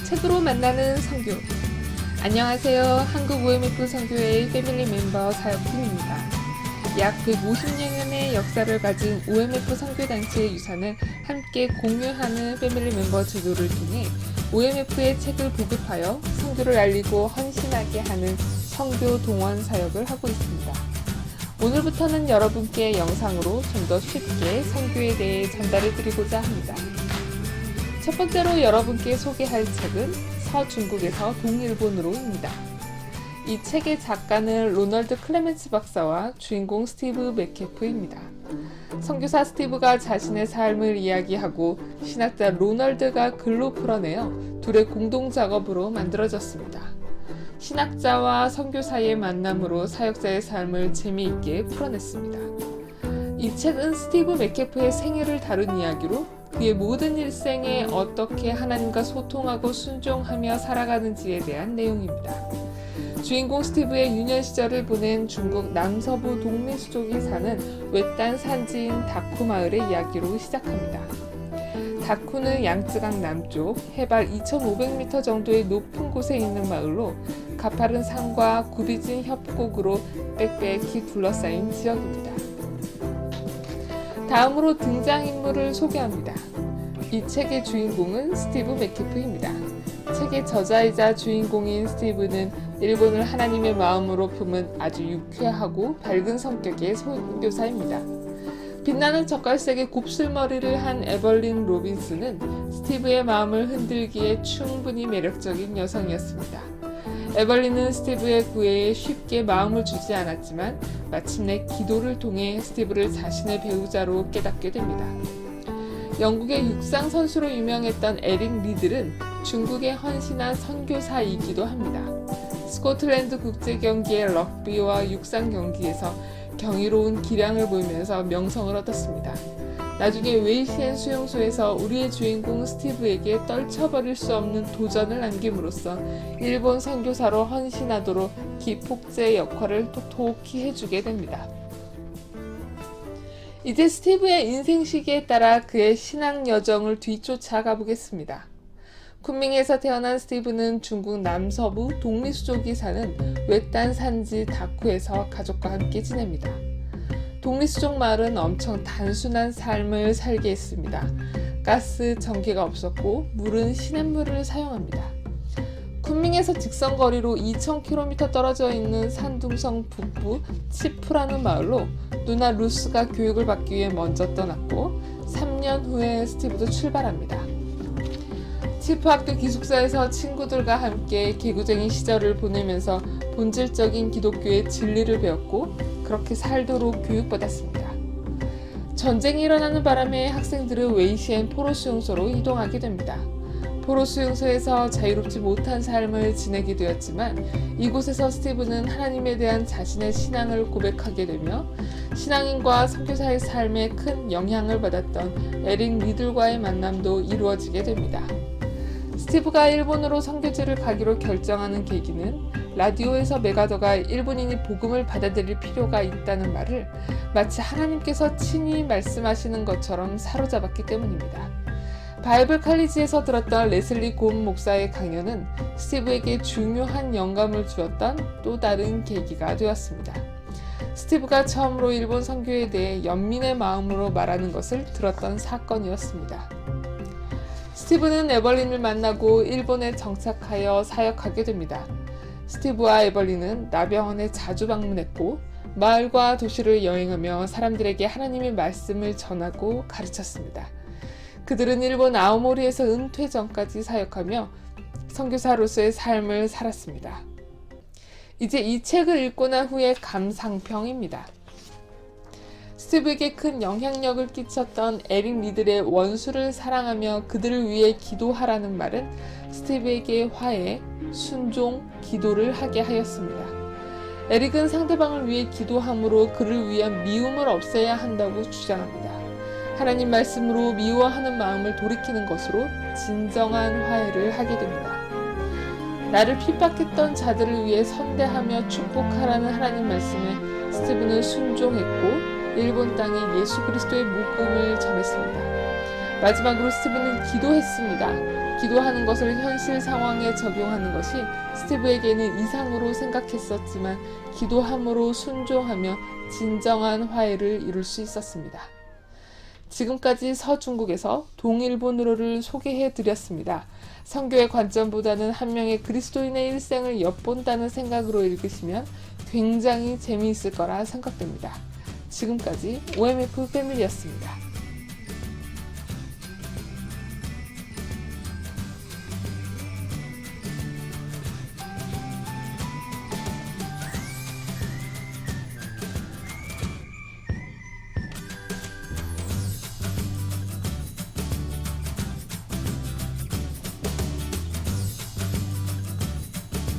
책으로 만나는 선교. 안녕하세요. 한국 OMF 선교회의 패밀리 멤버 사역팀입니다. 약 150년의 역사를 가진 OMF 선교단체의 유산을 함께 공유하는 패밀리 멤버 제도를 통해 OMF의 책을 보급하여 선교를 알리고 헌신하게 하는 선교 동원 사역을 하고 있습니다. 오늘부터는 여러분께 영상으로 좀 더 쉽게 선교에 대해 전달해 드리고자 합니다. 첫 번째로 여러분께 소개할 책은 서중국에서 동일본으로입니다. 이 책의 작가는 로널드 클레멘츠 박사와 주인공 스티브 맥케프입니다. 선교사 스티브가 자신의 삶을 이야기하고 신학자 로널드가 글로 풀어내어 둘의 공동 작업으로 만들어졌습니다. 신학자와 선교사의 만남으로 사역자의 삶을 재미있게 풀어냈습니다. 이 책은 스티브 맥케프의 생애를 다룬 이야기로 그의 모든 일생에 어떻게 하나님과 소통하고 순종하며 살아가는지에 대한 내용입니다. 주인공 스티브의 유년 시절을 보낸 중국 남서부 동리수족에 사는 외딴 산지인 다쿠 마을의 이야기로 시작합니다. 다쿠는 양쯔강 남쪽 해발 2,500m 정도의 높은 곳에 있는 마을로 가파른 산과 굽이진 협곡으로 빽빽히 둘러싸인 지역입니다. 다음으로 등장인물을 소개합니다. 이 책의 주인공은 스티브 맥케프입니다. 책의 저자이자 주인공인 스티브는 일본을 하나님의 마음으로 품은 아주 유쾌하고 밝은 성격의 선교사입니다. 빛나는 젓갈색의 곱슬머리를 한 에벌린 로빈스는 스티브의 마음을 흔들기에 충분히 매력적인 여성이었습니다. 에벌린은 스티브의 구애에 쉽게 마음을 주지 않았지만 마침내 기도를 통해 스티브를 자신의 배우자로 깨닫게 됩니다. 영국의 육상 선수로 유명했던 에릭 리들은 중국의 헌신한 선교사이기도 합니다. 스코틀랜드 국제 경기의 럭비와 육상 경기에서 경이로운 기량을 보이면서 명성을 얻었습니다. 나중에 웨이시엔 수용소에서 우리의 주인공 스티브에게 떨쳐버릴 수 없는 도전을 남김으로써 일본 선교사로 헌신하도록 기폭제의 역할을 톡톡히 해주게 됩니다. 이제 스티브의 인생 시기에 따라 그의 신앙 여정을 뒤쫓아 가보겠습니다. 쿤밍에서 태어난 스티브는 중국 남서부 동리수족이 사는 외딴 산지 다쿠에서 가족과 함께 지냅니다. 동리수족 마을은 엄청 단순한 삶을 살게 했습니다. 가스, 전기가 없었고 물은 시냇물을 사용합니다. 쿤밍에서 직선거리로 2,000km 떨어져 있는 산둥성 북부 치프라는 마을로 누나 루스가 교육을 받기 위해 먼저 떠났고 3년 후에 스티브도 출발합니다. 치프 학교 기숙사에서 친구들과 함께 개구쟁이 시절을 보내면서 본질적인 기독교의 진리를 배웠고 그렇게 살도록 교육받았습니다. 전쟁이 일어나는 바람에 학생들은 웨이시엔 포로 수용소로 이동하게 됩니다. 포로 수용소에서 자유롭지 못한 삶을 지내게 되었지만 이곳에서 스티브는 하나님에 대한 자신의 신앙을 고백하게 되며 신앙인과 선교사의 삶에 큰 영향을 받았던 에릭 리들과의 만남도 이루어지게 됩니다. 스티브가 일본으로 선교지를 가기로 결정하는 계기는 라디오에서 메가더가 일본인이 복음을 받아들일 필요가 있다는 말을 마치 하나님께서 친히 말씀하시는 것처럼 사로잡았기 때문입니다. 바이블 칼리지에서 들었던 레슬리 곰 목사의 강연은 스티브에게 중요한 영감을 주었던 또 다른 계기가 되었습니다. 스티브가 처음으로 일본 선교에 대해 연민의 마음으로 말하는 것을 들었던 사건이었습니다. 스티브는 에벌린을 만나고 일본에 정착하여 사역하게 됩니다. 스티브와 에벌린은 나병원에 자주 방문했고 마을과 도시를 여행하며 사람들에게 하나님의 말씀을 전하고 가르쳤습니다. 그들은 일본 아오모리에서 은퇴 전까지 사역하며 선교사로서의 삶을 살았습니다. 이제 이 책을 읽고 난 후에 감상평입니다. 스티브에게 큰 영향력을 끼쳤던 에릭 리들의 원수를 사랑하며 그들을 위해 기도하라는 말은 스티브에게 화해, 순종, 기도를 하게 하였습니다. 에릭은 상대방을 위해 기도함으로 그를 위한 미움을 없애야 한다고 주장합니다. 하나님 말씀으로 미워하는 마음을 돌이키는 것으로 진정한 화해를 하게 됩니다. 나를 핍박했던 자들을 위해 선대하며 축복하라는 하나님 말씀에 스티브는 순종했고 일본 땅에 예수 그리스도의 복음을 전했습니다. 마지막으로 스티브는 기도했습니다. 기도하는 것을 현실 상황에 적용하는 것이 스티브에게는 이상으로 생각했었지만 기도함으로 순종하며 진정한 화해를 이룰 수 있었습니다. 지금까지 서중국에서 동일본으로를 소개해 드렸습니다. 선교의 관점보다는 한 명의 그리스도인의 일생을 엿본다는 생각으로 읽으시면 굉장히 재미있을 거라 생각됩니다. 지금까지 OMF 패밀리였습니다.